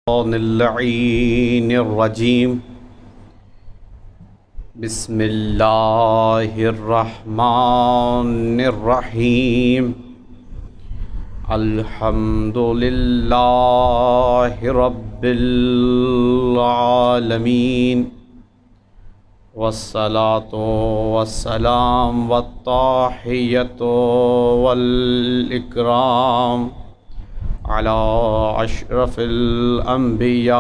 اللعين الرجيم. بسم الله الرحمن الرحيم. الحمد لله رب العالمين، والصلاة والسلام والتحية والإكرام على أشرف الأنبياء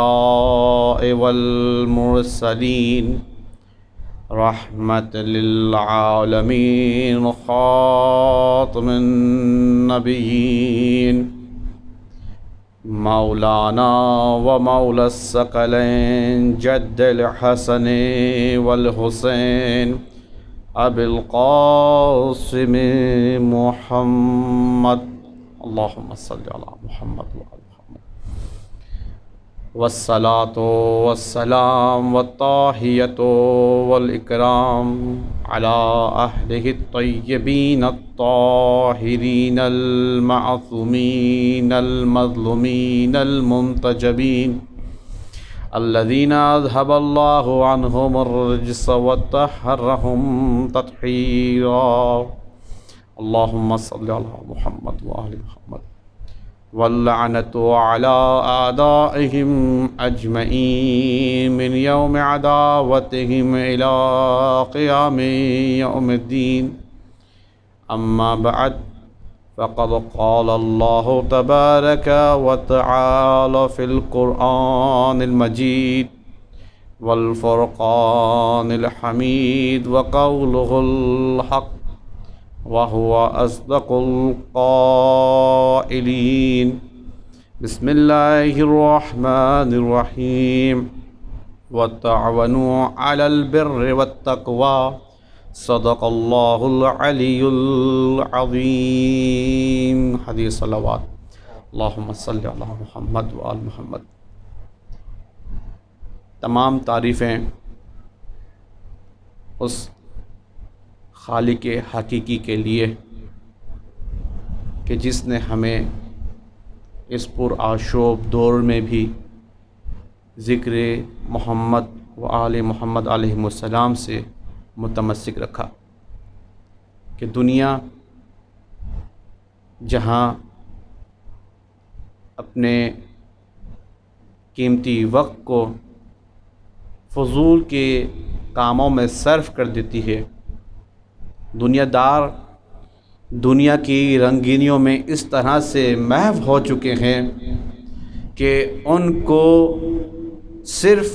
والمرسلين رحمة للعالمين خاتم النبيين مولانا ومولى الثقلين جد الحسن والحسين أبي القاسم محمد. اللهم صل على محمد وعلى محمد. والصلاة والسلام والتحية والإكرام على أهله الطيبين الطاهرين المعصومين المظلومين المنتجبين الذين أذهب الله عنهم الرجس وطهرهم تطهيرا. اللهم صل على محمد وآل محمد. واللعنة على أعدائهم أجمعين من يوم عداوتهم إلى قيام يوم الدين. أما بعد، فقد قال الله تبارك وتعالى في القرآن المجيد والفرقان الحميد وقوله الحق وهو أصدق القائلين. بسم الله الرحمن الرحيم. وتعاونوا على البر والتقوى. صدق الله العلي العظيم. حدیث صلوات. اللهم صل على محمد وآل محمد. تمام تعریفیں اس خالق حقیقی کے لیے کہ جس نے ہمیں اس پرآشوب دور میں بھی ذکر محمد و آل محمد علیہ السلام سے متمسک رکھا، کہ دنیا جہاں اپنے قیمتی وقت کو فضول کے کاموں میں صرف کر دیتی ہے، دنیا دار دنیا کی رنگینیوں میں اس طرح سے محو ہو چکے ہیں کہ ان کو صرف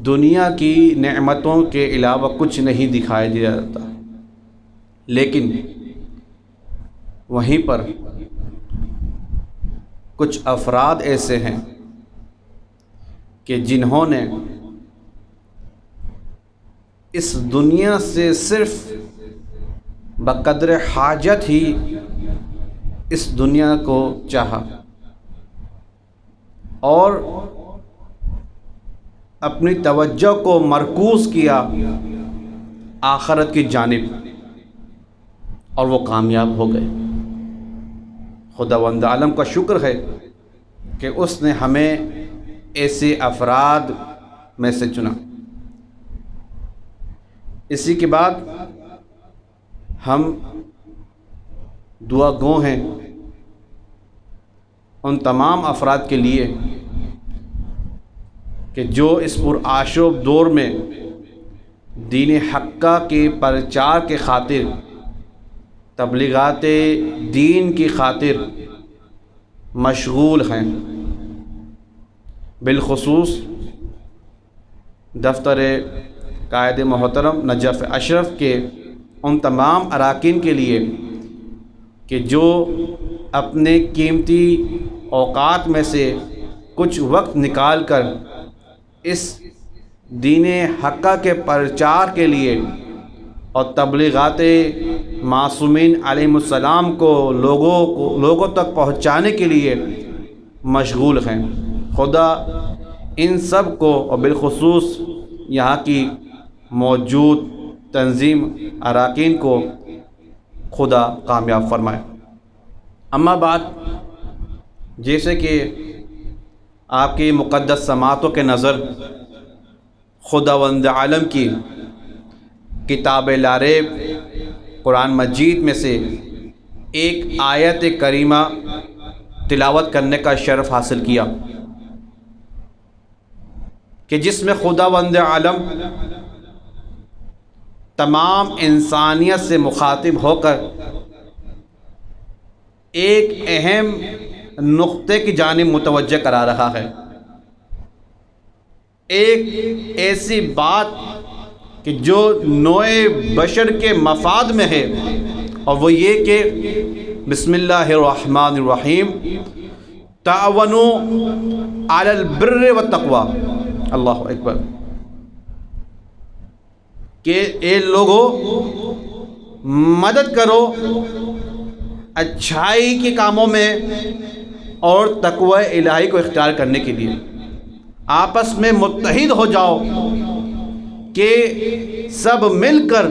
دنیا کی نعمتوں کے علاوہ کچھ نہیں دکھائی دیا جاتا. لیکن وہیں پر کچھ افراد ایسے ہیں کہ جنہوں نے اس دنیا سے صرف بقدر حاجت ہی اس دنیا کو چاہا اور اپنی توجہ کو مرکوز کیا آخرت کی جانب، اور وہ کامیاب ہو گئے. خداوند عالم کا شکر ہے کہ اس نے ہمیں ایسے افراد میں سے چنا. اسی کے بعد ہم دعا گو ہیں ان تمام افراد کے لیے کہ جو اس پرآشوب دور میں دین حقہ کے پرچار کے خاطر، تبلیغات دین کی خاطر مشغول ہیں. بالخصوص دفتر قائد محترم نجف اشرف کے ان تمام اراکین کے لیے کہ جو اپنے قیمتی اوقات میں سے کچھ وقت نکال کر اس دین حقہ کے پرچار کے لیے اور تبلیغات معصومین علیہ السلام کو لوگوں تک پہنچانے کے لیے مشغول ہیں. خدا ان سب کو اور بالخصوص یہاں کی موجود تنظیم اراکین کو خدا کامیاب فرمائے. اما بعد، جیسے کہ آپ کی مقدس سماعتوں کے نظر خداوند عالم کی کتاب لا ریب قرآن مجید میں سے ایک آیت کریمہ تلاوت کرنے کا شرف حاصل کیا کہ جس میں خداوند عالم تمام انسانیت سے مخاطب ہو کر ایک اہم نقطے کی جانب متوجہ کرا رہا ہے، ایک ایسی بات کہ جو نوع بشر کے مفاد میں ہے، اور وہ یہ کہ بسم اللہ الرحمن الرحیم تعاونوا علی البر والتقوی، اللہ اکبر، کہ اے لوگو مدد کرو اچھائی کے کاموں میں اور تقوی الہی کو اختیار کرنے کے لیے، آپس میں متحد ہو جاؤ کہ سب مل کر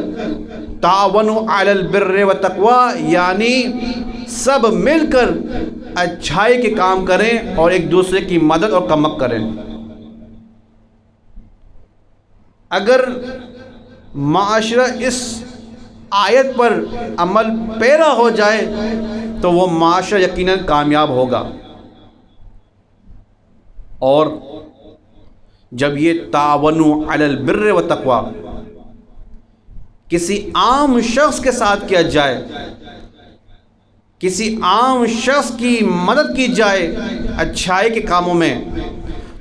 تعاونوا علی البر والتقوی، یعنی سب مل کر اچھائی کے کام کریں اور ایک دوسرے کی مدد اور کمک کریں۔ اگر معاشرہ اس آیت پر عمل پیرا ہو جائے تو وہ معاشرہ یقیناً کامیاب ہوگا، اور جب یہ تعاونوا علی البر والتقوی کسی عام شخص کے ساتھ کیا جائے، کسی عام شخص کی مدد کی جائے اچھائی کے کاموں میں،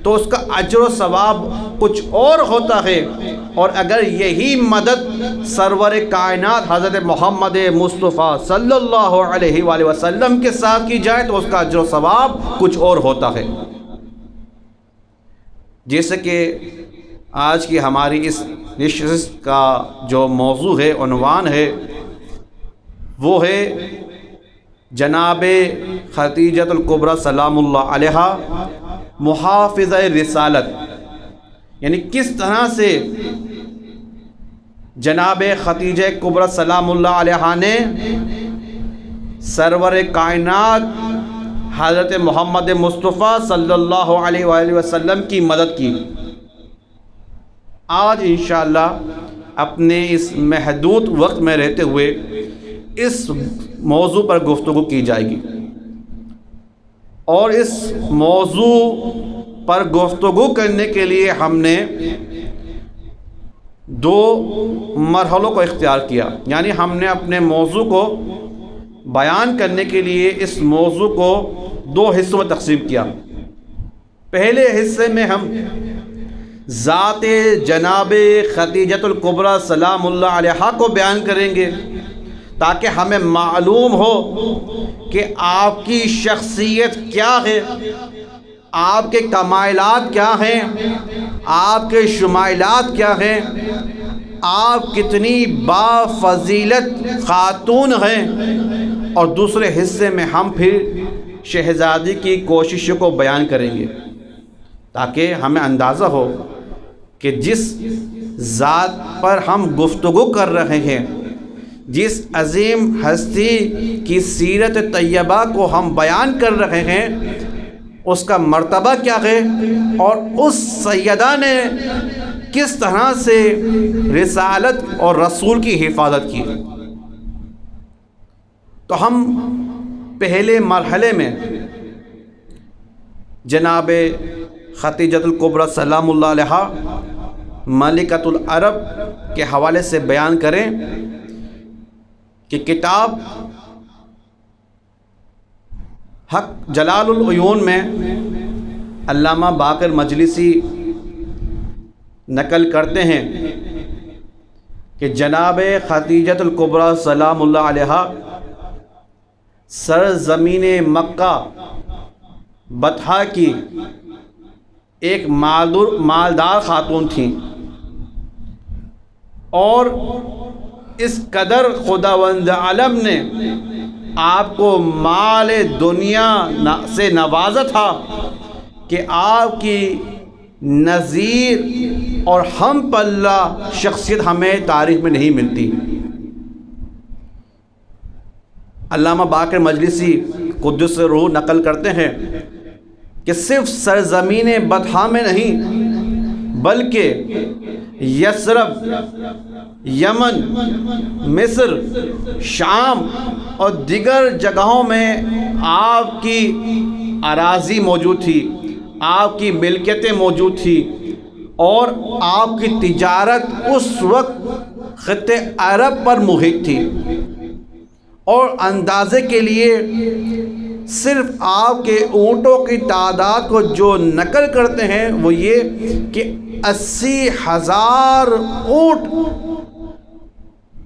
تو اس کا اجر و ثواب کچھ اور ہوتا ہے، اور اگر یہی مدد سرور کائنات حضرت محمد مصطفیٰ صلی اللہ علیہ وآلہ وسلم کے ساتھ کی جائے تو اس کا اجر و ثواب کچھ اور ہوتا ہے۔ جیسے کہ آج کی ہماری اس نشست کا جو موضوع ہے، عنوان ہے، وہ ہے جناب خدیجۃ الکبریٰ سلام اللہ علیہا محافظہ رسالت، یعنی کس طرح سے جناب خدیجہ کبریٰ سلام اللہ علیہا نے سرور کائنات حضرت محمد مصطفیٰ صلی اللہ علیہ وآلہ وسلم کی مدد کی۔ آج انشاءاللہ اپنے اس محدود وقت میں رہتے ہوئے اس موضوع پر گفتگو کی جائے گی، اور اس موضوع پر گفتگو کرنے کے لیے ہم نے دو مرحلوں کو اختیار کیا، یعنی ہم نے اپنے موضوع کو بیان کرنے کے لیے اس موضوع کو دو حصوں میں تقسیم کیا۔ پہلے حصے میں ہم ذات جناب خدیجۃ الکبریٰ سلام اللہ علیہا کو بیان کریں گے، تاکہ ہمیں معلوم ہو کہ آپ کی شخصیت کیا ہے، آپ کے کمالات کیا ہیں، آپ کے شمائلات کیا ہیں، آپ کتنی بافضیلت خاتون ہیں، اور دوسرے حصے میں ہم پھر شہزادی کی کوششوں کو بیان کریں گے، تاکہ ہمیں اندازہ ہو کہ جس ذات پر ہم گفتگو کر رہے ہیں، جس عظیم ہستی کی سیرت طیبہ کو ہم بیان کر رہے ہیں، اس کا مرتبہ کیا ہے، اور اس سیدہ نے کس طرح سے رسالت اور رسول کی حفاظت کی۔ تو ہم پہلے مرحلے میں جناب خدیجۃ الکبریٰ سلام اللہ علیہا ملکۃ العرب کے حوالے سے بیان کریں کہ کتاب حق جلال العیون میں علامہ باقر مجلسی نقل کرتے ہیں کہ جناب خدیجۃ الکبریٰ سلام اللہ علیہا سرزمین مکہ بطحہ کی ایک مالدار خاتون تھیں، اور اس قدر خداوند عالم نے آپ کو مال دنیا سے نوازا تھا کہ آپ کی نظیر اور ہم پلہ شخصیت ہمیں تاریخ میں نہیں ملتی۔ علامہ باقر مجلسی قدس روح نقل کرتے ہیں کہ صرف سرزمین بطحا میں نہیں بلکہ یثرب، یمن، مصر، شام اور دیگر جگہوں میں آپ کی اراضی موجود تھی، آپ کی ملکیتیں موجود تھی، اور آپ کی تجارت اس وقت خطے عرب پر محیط تھی۔ اور اندازے کے لیے صرف آپ کے اونٹوں کی تعداد کو جو نقل کرتے ہیں وہ یہ کہ 80,000 اونٹ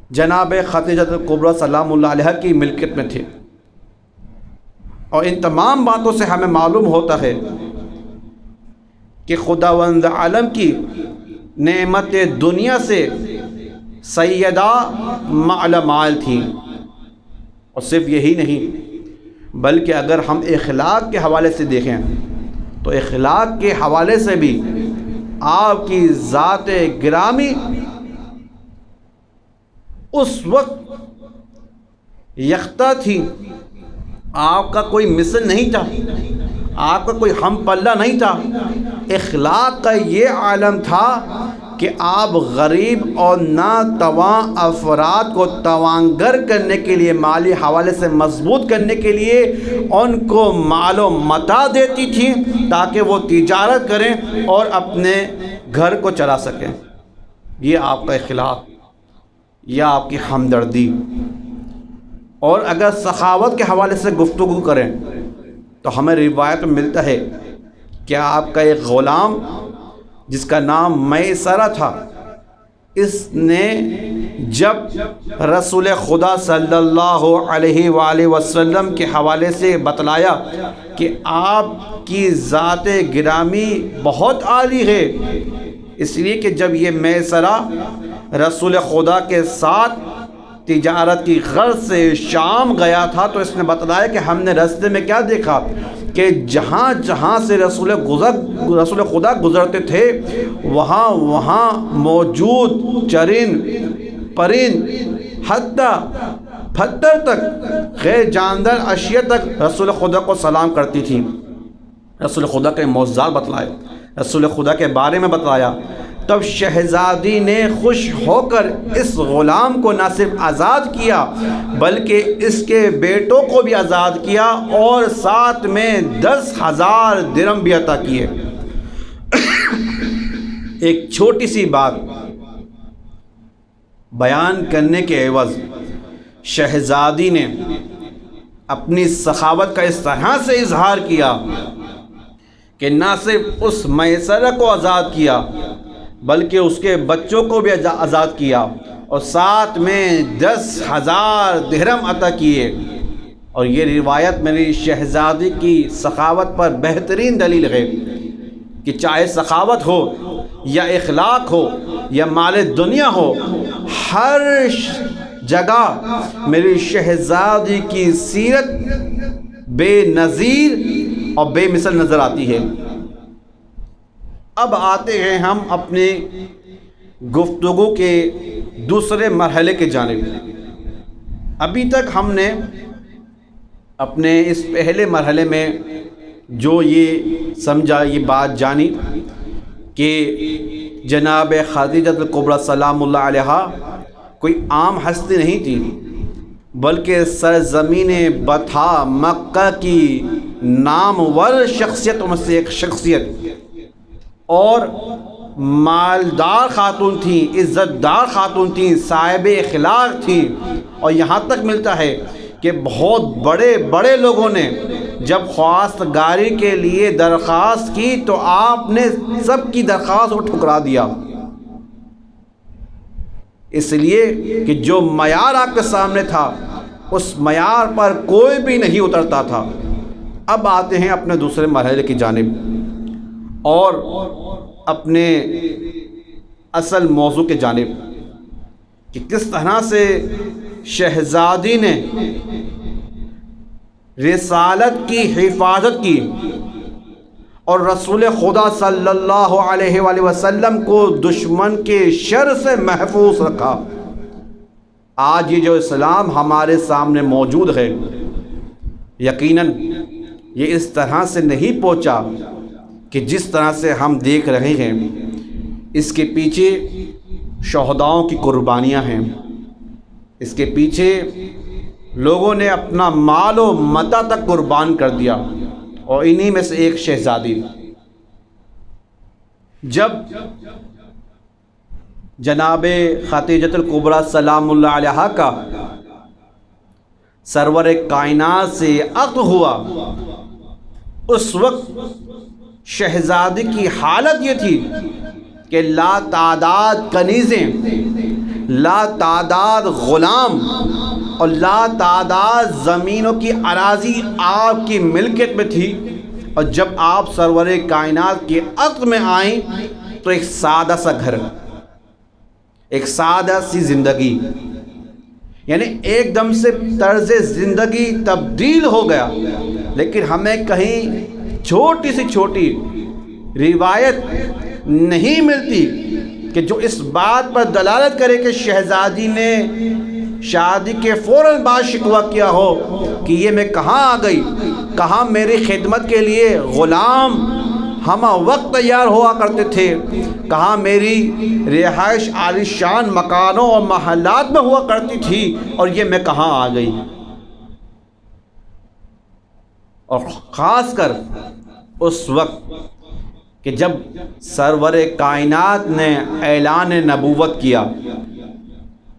جناب خدیجہ کبریٰ سلام اللہ علیہا کی ملکیت میں تھے۔ اور ان تمام باتوں سے ہمیں معلوم ہوتا ہے کہ خداوند عالم کی نعمت دنیا سے سیدہ مال مال تھی۔ اور صرف یہی نہیں بلکہ اگر ہم اخلاق کے حوالے سے دیکھیں تو اخلاق کے حوالے سے بھی آپ کی ذات گرامی اس وقت یکتا تھی، آپ کا کوئی مثل نہیں تھا، آپ کا کوئی ہم پلہ نہیں تھا۔ اخلاق کا یہ عالم تھا کہ آپ غریب اور ناتواں افراد کو توانگر کرنے کے لیے، مالی حوالے سے مضبوط کرنے کے لیے ان کو مال و متاع دیتی تھیں تاکہ وہ تجارت کریں اور اپنے گھر کو چلا سکیں۔ یہ آپ کا اخلاق یا آپ کی ہمدردی۔ اور اگر سخاوت کے حوالے سے گفتگو کریں تو ہمیں روایت میں ملتا ہے کہ آپ کا ایک غلام جس کا نام میسرہ تھا، اس نے جب رسول خدا صلی اللہ علیہ وآلہ وسلم کے حوالے سے بتلایا کہ آپ کی ذات گرامی بہت عالی ہے، اس لیے کہ جب یہ میسرہ رسول خدا کے ساتھ تجارت کی غرض سے شام گیا تھا تو اس نے بتلایا کہ ہم نے راستے میں کیا دیکھا کہ جہاں جہاں سے رسول خدا گزرتے تھے وہاں موجود چرند پرند حتیٰ پتھر تک، غیر جاندار اشیاء تک رسول خدا کو سلام کرتی تھی۔ رسول خدا کے معجزات بتلائے، رسول خدا کے بارے میں بتلایا۔ تب شہزادی نے خوش ہو کر اس غلام کو نہ صرف آزاد کیا بلکہ اس کے بیٹوں کو بھی آزاد کیا اور ساتھ میں 10,000 درہم بھی عطا کیے۔ ایک چھوٹی سی بات بیان کرنے کے عوض شہزادی نے اپنی سخاوت کا اس طرح سے اظہار کیا کہ نہ صرف اس میسرہ کو آزاد کیا بلکہ اس کے بچوں کو بھی آزاد کیا اور ساتھ میں 10,000 درہم عطا کیے۔ اور یہ روایت میری شہزادی کی سخاوت پر بہترین دلیل ہے کہ چاہے سخاوت ہو یا اخلاق ہو یا مال دنیا ہو، ہر جگہ میری شہزادی کی سیرت بے نظیر اور بے مثل نظر آتی ہے۔ اب آتے ہیں ہم اپنے گفتگو کے دوسرے مرحلے کے جانب۔ ابھی تک ہم نے اپنے اس پہلے مرحلے میں جو یہ سمجھا، یہ بات جانی کہ جناب خدیجہ کبریٰ سلام اللہ علیہا کوئی عام ہستی نہیں تھی بلکہ سرزمین بطحا مکہ کی نامور شخصیتوں میں سے ایک شخصیت اور مالدار خاتون تھیں، عزت دار خاتون تھیں، صاحب اخلاق تھیں۔ اور یہاں تک ملتا ہے کہ بہت بڑے بڑے لوگوں نے جب خواستگاری کے لیے درخواست کی تو آپ نے سب کی درخواست کو ٹھکرا دیا، اس لیے کہ جو معیار آپ کے سامنے تھا اس معیار پر کوئی بھی نہیں اترتا تھا۔ اب آتے ہیں اپنے دوسرے مرحلے کی جانب اور اپنے اصل موضوع کے جانب کہ کس طرح سے شہزادی نے رسالت کی حفاظت کی اور رسول خدا صلی اللہ علیہ وآلہ وسلم کو دشمن کے شر سے محفوظ رکھا۔ آج یہ جو اسلام ہمارے سامنے موجود ہے، یہ اس طرح سے نہیں پہنچا کہ جس طرح سے ہم دیکھ رہے ہیں۔ اس کے پیچھے شہداؤں کی قربانیاں ہیں، اس کے پیچھے لوگوں نے اپنا مال و متاع تک قربان کر دیا، اور انہی میں سے ایک شہزادی۔ جب جناب خدیجۃ الکبریٰ سلام اللہ علیہا کا سرور کائنات سے عقد ہوا، اس وقت شہزادی کی حالت یہ تھی کہ لا تعداد کنیزیں، لا تعداد غلام اور لا تعداد زمینوں کی اراضی آپ کی ملکیت میں تھی، اور جب آپ سرور کائنات کے عقد میں آئیں تو ایک سادہ سا گھر، ایک سادہ سی زندگی، یعنی ایک دم سے طرز زندگی تبدیل ہو گیا۔ لیکن ہمیں کہیں چھوٹی سی چھوٹی روایت نہیں ملتی کہ جو اس بات پر دلالت کرے کہ شہزادی نے شادی کے فوراً بعد شکوہ کیا ہو کہ یہ میں کہاں آ گئی، کہاں میری خدمت کے لیے غلام ہم وقت تیار ہوا کرتے تھے، کہاں میری رہائش عالی شان مکانوں اور محلات میں ہوا کرتی تھی، اور یہ میں کہاں آ گئی۔ اور خاص کر اس وقت کہ جب سرور کائنات نے اعلان نبوت کیا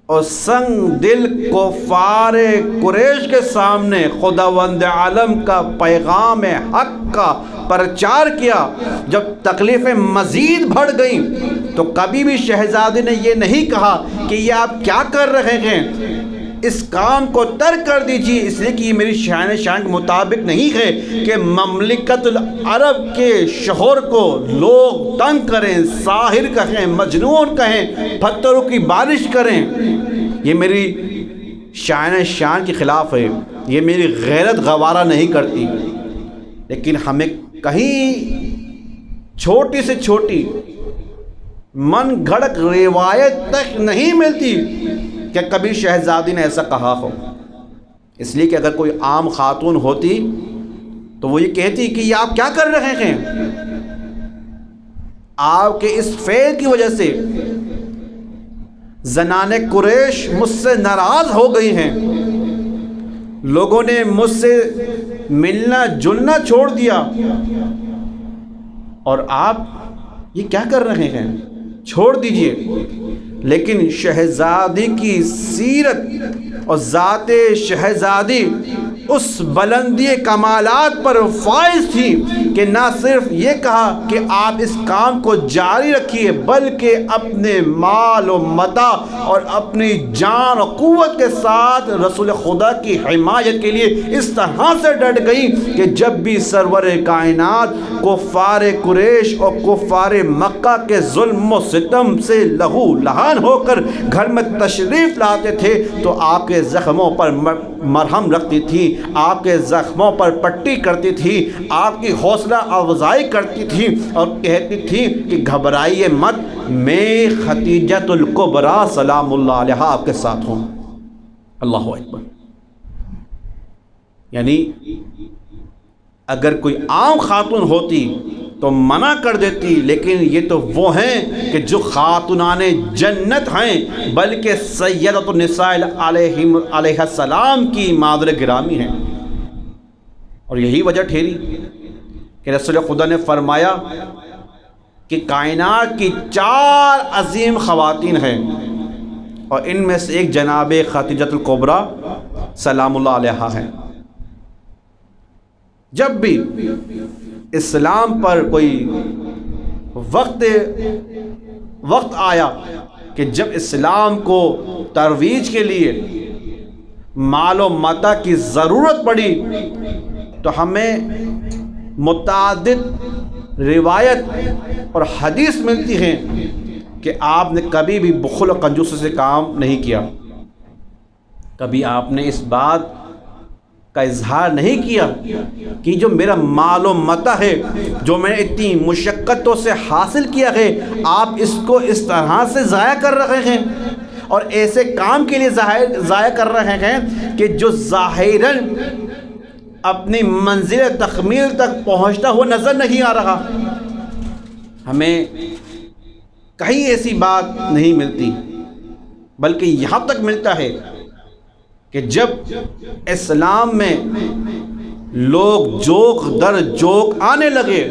اور سنگ دل کفار قریش کے سامنے خداوند عالم کا پیغام حق کا پرچار کیا، جب تکلیفیں مزید بڑھ گئیں تو کبھی بھی شہزادی نے یہ نہیں کہا کہ یہ آپ کیا کر رہے ہیں، اس کام کو ترک کر دیجیے، اس لیے کہ یہ میری شان کے مطابق نہیں ہے کہ مملکت العرب کے شوہر کو لوگ تنگ کریں، ساحر کہیں، مجنون کہیں، پتھروں کی بارش کریں۔ یہ میری شان کے خلاف ہے، یہ میری غیرت گوارا نہیں کرتی۔ لیکن ہمیں کہیں چھوٹی سے چھوٹی من گھڑت روایت تک نہیں ملتی کہ کبھی شہزادی نے ایسا کہا ہو۔ اس لیے کہ اگر کوئی عام خاتون ہوتی تو وہ یہ کہتی کہ یہ آپ کیا کر رہے ہیں، آپ کے اس فعل کی وجہ سے زنان قریش مجھ سے ناراض ہو گئی ہیں، لوگوں نے مجھ سے ملنا جلنا چھوڑ دیا، اور آپ یہ کیا کر رہے ہیں، چھوڑ دیجئے۔ لیکن شہزادی کی سیرت اور ذات شہزادی اس بلندی کمالات پر فائز تھی کہ نہ صرف یہ کہا کہ آپ اس کام کو جاری رکھیے، بلکہ اپنے مال و متاع اور اپنی جان و قوت کے ساتھ رسول خدا کی حمایت کے لیے اس طرح سے ڈٹ گئی کہ جب بھی سرور کائنات کفار قریش اور کفار مکہ کے ظلم و ستم سے لہو لہان ہو کر گھر میں تشریف لاتے تھے تو آپ کے زخموں پر مرہم رکھتی تھی، آپ کے زخموں پر پٹی کرتی تھی، آپ کی حوصلہ افزائی کرتی تھی اور کہتی تھی کہ گھبرائیے مت، میں خدیجۃ الکبریٰ سلام اللہ علیہا آپ کے ساتھ ہوں۔ اللہ اکبر۔ یعنی اگر کوئی عام خاتون ہوتی تو منع کر دیتی، لیکن یہ تو وہ ہیں کہ جو خاتونان جنت ہیں، بلکہ سیدۃ النساء علیہ السلام کی مادر گرامی ہیں۔ اور یہی وجہ ٹھہری کہ رسول خدا نے فرمایا کہ کائنات کی 4 عظیم خواتین ہیں، اور ان میں سے ایک جناب خدیجۃ الکبریٰ سلام اللہ علیہا ہیں۔ جب بھی اسلام پر کوئی وقت آیا کہ جب اسلام کو ترویج کے لیے مال و متاع کی ضرورت پڑی تو ہمیں متعدد روایت اور حدیث ملتی ہیں کہ آپ نے کبھی بھی بخل و کنجوسی سے کام نہیں کیا، کبھی آپ نے اس بات کا اظہار نہیں کیا کہ جو میرا مال و متاع ہے، جو میں نے اتنی مشقتوں سے حاصل کیا ہے، آپ اس کو اس طرح سے ضائع کر رہے ہیں اور ایسے کام کے لیے ضائع کر رہے ہیں کہ جو ظاہراً اپنی منزل تکمیل تک پہنچتا ہوا نظر نہیں آ رہا۔ ہمیں کہیں ایسی بات نہیں ملتی، بلکہ یہاں تک ملتا ہے کہ جب اسلام میں لوگ جوک در جوک آنے لگے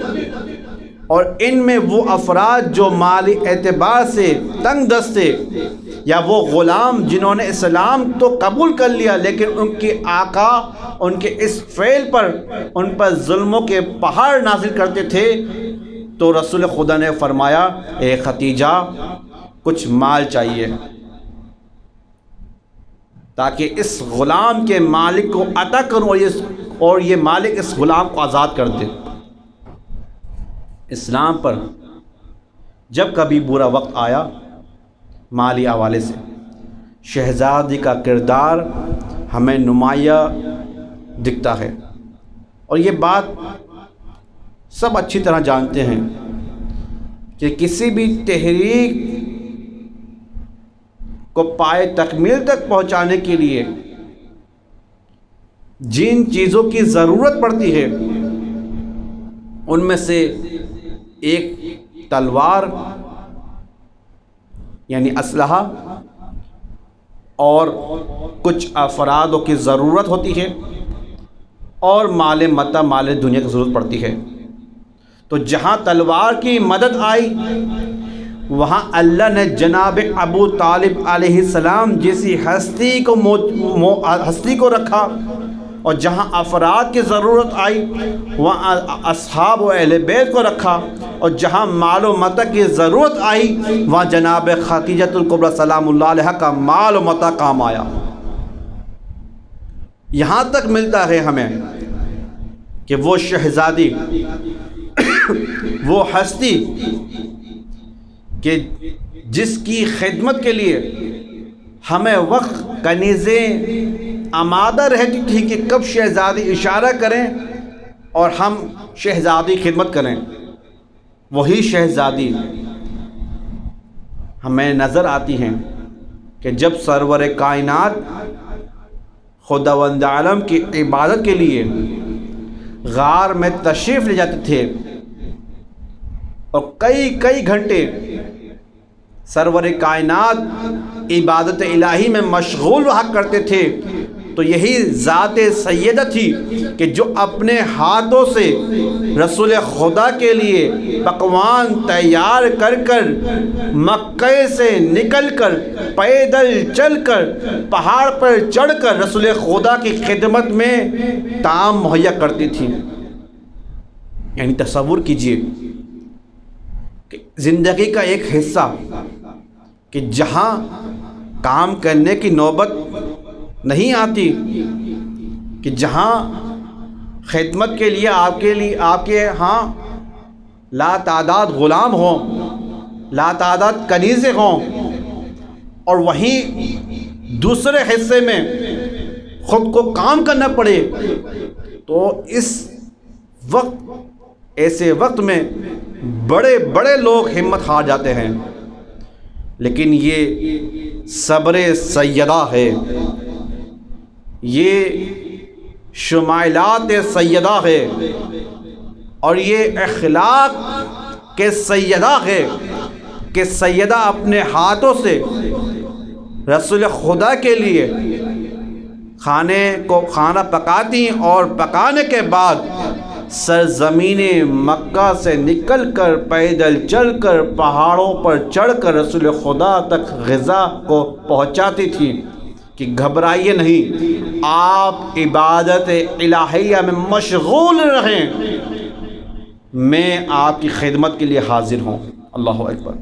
اور ان میں وہ افراد جو مالی اعتبار سے تنگ دست تھے، یا وہ غلام جنہوں نے اسلام تو قبول کر لیا لیکن ان کے آقا ان کے اس فعل پر ان پر ظلموں کے پہاڑ نازل کرتے تھے، تو رسول خدا نے فرمایا اے ختیجہ کچھ مال چاہیے تاکہ اس غلام کے مالک کو عطا کروں اور یہ مالک اس غلام کو آزاد کر دے۔ اسلام پر جب کبھی برا وقت آیا مالی حوالے سے، شہزادی کا کردار ہمیں نمایاں دکھتا ہے، اور یہ بات سب اچھی طرح جانتے ہیں کہ کسی بھی تحریک کو پائے تکمیل تک پہنچانے کے لیے جن چیزوں کی ضرورت پڑتی ہے ان میں سے ایک تلوار یعنی اسلحہ اور کچھ افرادوں کی ضرورت ہوتی ہے، اور مال متاع مال دنیا کی ضرورت پڑتی ہے۔ تو جہاں تلوار کی مدد آئی وہاں اللہ نے جناب ابو طالب علیہ السلام جیسی ہستی کو رکھا، اور جہاں افراد کی ضرورت آئی وہاں اصحاب و اہل بیت کو رکھا، اور جہاں مال و متاع کی ضرورت آئی وہاں جناب خدیجۃ الکبریٰ سلام اللہ علیہا کا مال و متاع کام آیا۔ یہاں تک ملتا ہے ہمیں کہ وہ شہزادی وہ ہستی کہ جس کی خدمت کے لیے ہمیں وقت کنیزیں آمادہ رہتی تھی کہ کب شہزادی اشارہ کریں اور ہم شہزادی خدمت کریں، وہی شہزادی ہمیں نظر آتی ہیں کہ جب سرور کائنات خداوند عالم کی عبادت کے لیے غار میں تشریف لے جاتے تھے اور کئی گھنٹے سرور کائنات عبادت الہی میں مشغول رہا کرتے تھے، تو یہی ذات سیدہ تھی کہ جو اپنے ہاتھوں سے رسول خدا کے لیے پکوان تیار کر مکہ سے نکل کر پیدل چل کر پہاڑ پر چڑھ کر رسول خدا کی خدمت میں طعام مہیا کرتی تھی۔ یعنی تصور کیجئے کہ زندگی کا ایک حصہ کہ جہاں کام کرنے کی نوبت نہیں آتی، کہ جہاں خدمت کے لیے آپ کے ہاں لا تعداد غلام ہوں، لا تعداد کنیزیں ہوں، اور وہیں دوسرے حصے میں خود کو کام کرنا پڑے، تو اس وقت ایسے وقت میں بڑے لوگ ہمت ہار جاتے ہیں۔ لیکن یہ صبر سیدہ ہے، یہ شمائلات سیدہ ہے، اور یہ اخلاق کے سیدہ ہے کہ سیدہ اپنے ہاتھوں سے رسول خدا کے لیے کھانا پکاتی اور پکانے کے بعد سرزمین مکہ سے نکل کر پیدل چل کر پہاڑوں پر چڑھ کر رسول خدا تک غذا کو پہنچاتی تھی کہ گھبرائیے نہیں، آپ عبادت الہیہ میں مشغول رہیں، میں آپ کی خدمت کے لیے حاضر ہوں۔ اللہ اکبر،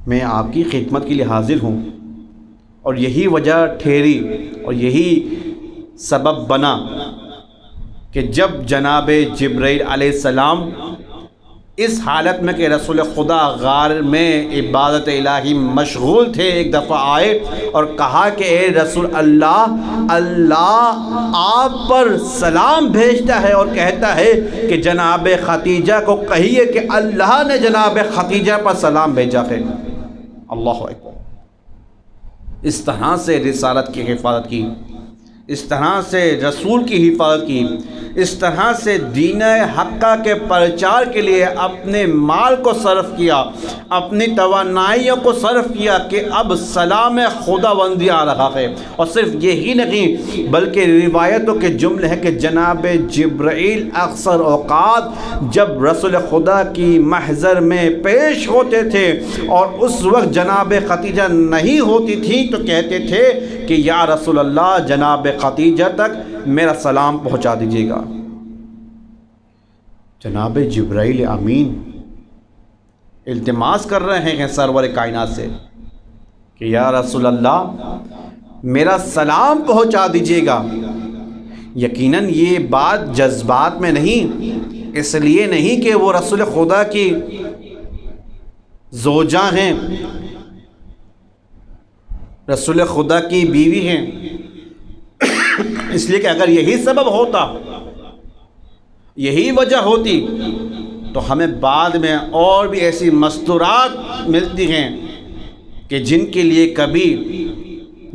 میں آپ کی خدمت کے لیے حاضر ہوں۔ اور یہی وجہ ٹھہری اور یہی سبب بنا کہ جب جناب جبرائیل علیہ السلام اس حالت میں کہ رسول خدا غار میں عبادت الہی مشغول تھے، ایک دفعہ آئے اور کہا کہ اے رسول اللہ آپ پر سلام بھیجتا ہے اور کہتا ہے کہ جناب خدیجہ کو کہیے کہ اللہ نے جناب خدیجہ پر سلام بھیجا ہے۔ اللہ اکبر، اس طرح سے رسالت کی حفاظت کی، اس طرح سے رسول کی حفاظت کی، اس طرح سے دین حقہ کے پرچار کے لیے اپنے مال کو صرف کیا، اپنی توانائیوں کو صرف کیا کہ اب سلام خداوندی آ رہا ہے۔ اور صرف یہی نہیں بلکہ روایتوں کے جملے ہیں کہ جناب جبرائیل اکثر اوقات جب رسول خدا کی محضر میں پیش ہوتے تھے اور اس وقت جناب خدیجہ نہیں ہوتی تھی تو کہتے تھے کہ یا رسول اللہ جناب خدیجہ تک میرا سلام پہنچا دیجیے گا۔ جناب جبرائیل امین التماس کر رہے ہیں سرور کائنات سے کہ یا رسول اللہ میرا سلام پہنچا دیجیے گا۔ یقیناً یہ بات جذبات میں نہیں، اس لیے نہیں کہ وہ رسول خدا کی زوجہ ہیں، رسول خدا کی بیوی ہیں، اس لیے کہ اگر یہی سبب ہوتا، یہی وجہ ہوتی تو ہمیں بعد میں اور بھی ایسی مستورات ملتی ہیں کہ جن کے لیے کبھی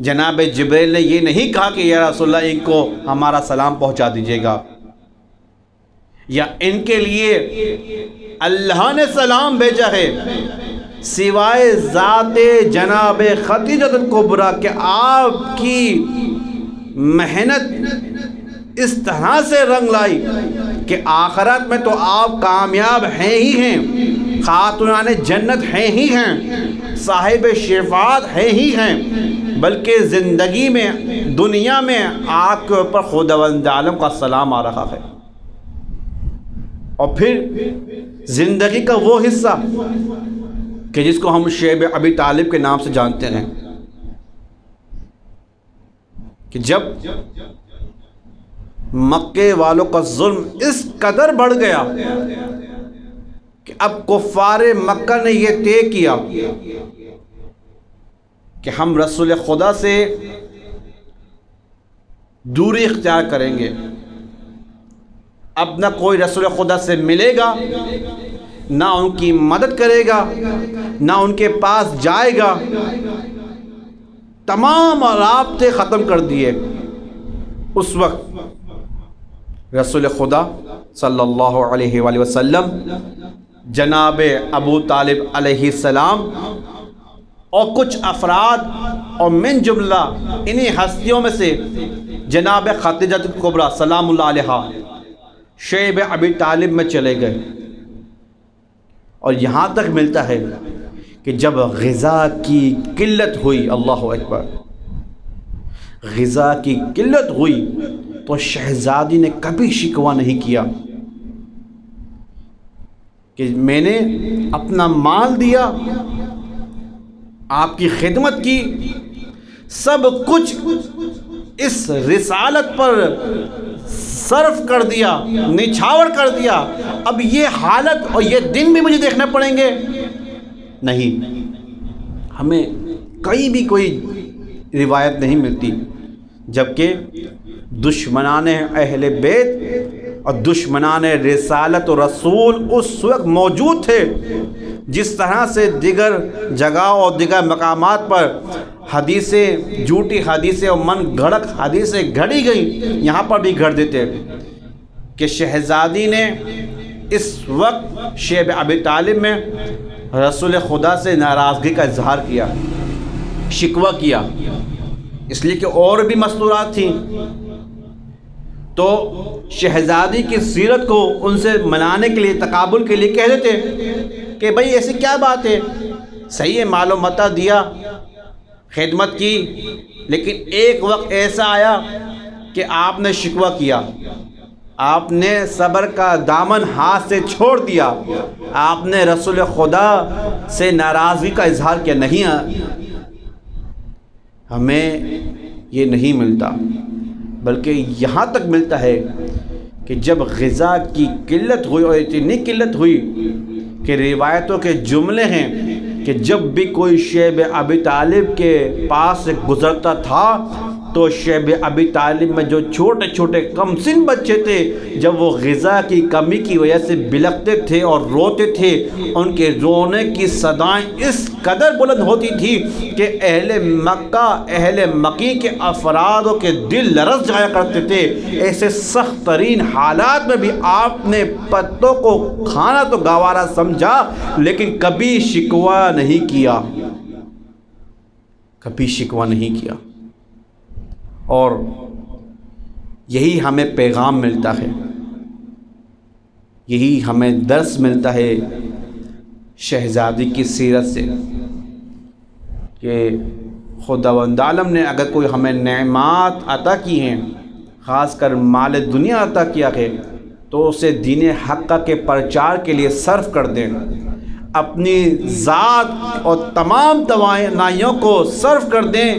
جناب جبرائیل نے یہ نہیں کہا کہ یا رسول اللہ ان کو ہمارا سلام پہنچا دیجیے گا، یا ان کے لیے اللہ نے سلام بھیجا ہے سوائے ذات جناب خدیجہ الکبریٰ کہ آپ کی محنت اس طرح سے رنگ لائی کہ آخرت میں تو آپ کامیاب ہیں ہی ہیں، خاتونان جنت ہیں ہی ہیں، صاحب شفاعت ہیں ہی ہیں، بلکہ زندگی میں دنیا میں آپ کے اوپر خداوند عالم کا سلام آ رہا ہے۔ اور پھر زندگی کا وہ حصہ کہ جس کو ہم شیب ابی طالب کے نام سے جانتے ہیں، کہ جب مکے والوں کا ظلم اس قدر بڑھ گیا کہ اب کفار مکہ نے یہ طے کیا کہ ہم رسول خدا سے دوری اختیار کریں گے، اب نہ کوئی رسول خدا سے ملے گا، نہ ان کی مدد کرے گا، نہ ان کے پاس جائے گا، تمام رابطے ختم کر دیے۔ اس وقت رسول خدا صلی اللہ علیہ وآلہ وسلم، جناب ابو طالب علیہ السلام اور کچھ افراد اور من جملہ انہی ہستیوں میں سے جناب خدیجہ الکبریٰ سلام اللہ علیہا شیب ابی طالب میں چلے گئے، اور یہاں تک ملتا ہے کہ جب غذا کی قلت ہوئی، اللہ اکبر، غذا کی قلت ہوئی تو شہزادی نے کبھی شکوہ نہیں کیا کہ میں نے اپنا مال دیا، آپ کی خدمت کی، سب کچھ اس رسالت پر صرف کر دیا، نچھاور کر دیا، اب یہ حالت اور یہ دن بھی مجھے دیکھنے پڑیں گے؟ نہیں، ہمیں کہیں بھی کوئی روایت نہیں ملتی، جبکہ دشمنان اہل بیت اور دشمنان رسالت و رسول اس وقت موجود تھے۔ جس طرح سے دیگر جگہ اور دیگر مقامات پر حدیثیں، جھوٹی حدیثیں اور من گھڑک حدیثیں گھڑی گئیں، یہاں پر بھی گھڑ دیتے کہ شہزادی نے اس وقت شیب ابی طالب میں رسول خدا سے ناراضگی کا اظہار کیا، شکوہ کیا، اس لیے کہ اور بھی مستورات تھیں، تو شہزادی کی سیرت کو ان سے منانے کے لیے، تقابل کے لیے کہہ دیتے کہ بھئی ایسی کیا بات ہے، صحیح ہے مال و متاع دیا، خدمت کی، لیکن ایک وقت ایسا آیا کہ آپ نے شکوہ کیا، آپ نے صبر کا دامن ہاتھ سے چھوڑ دیا، آپ نے رسول خدا سے ناراضگی کا اظہار کیا۔ نہیں، ہمیں یہ نہیں ملتا، بلکہ یہاں تک ملتا ہے کہ جب غذا کی قلت ہوئی، اور اتنی قلت ہوئی کہ روایتوں کے جملے ہیں کہ جب بھی کوئی شیب ابی طالب کے پاس سے گزرتا تھا تو شیب ابی طالب میں جو چھوٹے چھوٹے کم سن بچے تھے، جب وہ غذا کی کمی کی وجہ سے بلکتے تھے اور روتے تھے، ان کے رونے کی صدائیں اس قدر بلند ہوتی تھی کہ اہل مکہ، اہل مکی کے افرادوں کے دل لرز جایا کرتے تھے۔ ایسے سخت ترین حالات میں بھی آپ نے پتوں کو کھانا تو گوارا سمجھا، لیکن کبھی شکوہ نہیں کیا، کبھی شکوہ نہیں کیا۔ اور یہی ہمیں پیغام ملتا ہے، یہی ہمیں درس ملتا ہے شہزادی کی سیرت سے، کہ خداوند عالم نے اگر کوئی ہمیں نعمات عطا کی ہیں، خاص کر مال دنیا عطا کیا ہے، تو اسے دین حق کے پرچار کے لیے صرف کر دیں، اپنی ذات اور تمام توانائیوں کو صرف کر دیں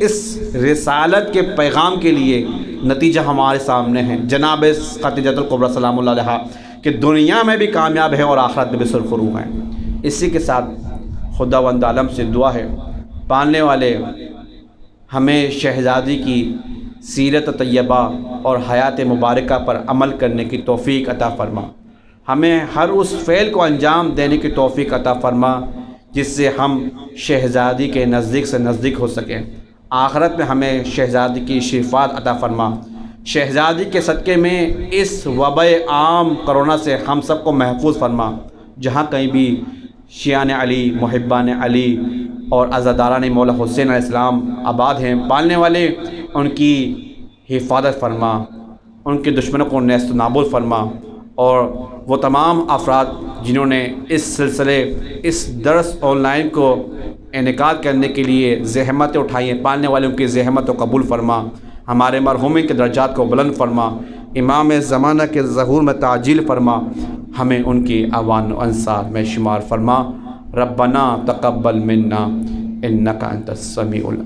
اس رسالت کے پیغام کے لیے۔ نتیجہ ہمارے سامنے ہے، جناب خدیجہ الکبریٰ سلام اللہ علیہا کہ دنیا میں بھی کامیاب ہے اور آخرت میں بھی سرخرو ہیں۔ اسی کے ساتھ خداوند عالم سے دعا ہے، پالنے والے ہمیں شہزادی کی سیرت طیبہ اور حیات مبارکہ پر عمل کرنے کی توفیق عطا فرما، ہمیں ہر اس فعل کو انجام دینے کی توفیق عطا فرما جس سے ہم شہزادی کے نزدیک سے نزدیک ہو سکیں۔ آخرت میں ہمیں شہزادی کی شفاعت عطا فرما، شہزادی کے صدقے میں اس وبا عام کرونا سے ہم سب کو محفوظ فرما۔ جہاں کہیں بھی شیعان علی، محبان علی اور عزاداران مولا حسین علیہ السلام آباد ہیں، پالنے والے ان کی حفاظت فرما، ان کے دشمنوں کو نیست و نابود فرما، اور وہ تمام افراد جنہوں نے اس سلسلے، اس درس آن لائن کو انعقاد کرنے کے لیے زحمتیں اٹھائی ہیں، پالنے والوں کی زحمت کو قبول فرما، ہمارے مرحومین کے درجات کو بلند فرما، امام زمانہ کے ظہور میں تعجیل فرما، ہمیں ان کی اعوان و انصار میں شمار فرما۔ ربنا تقبل منا انک انت السمیع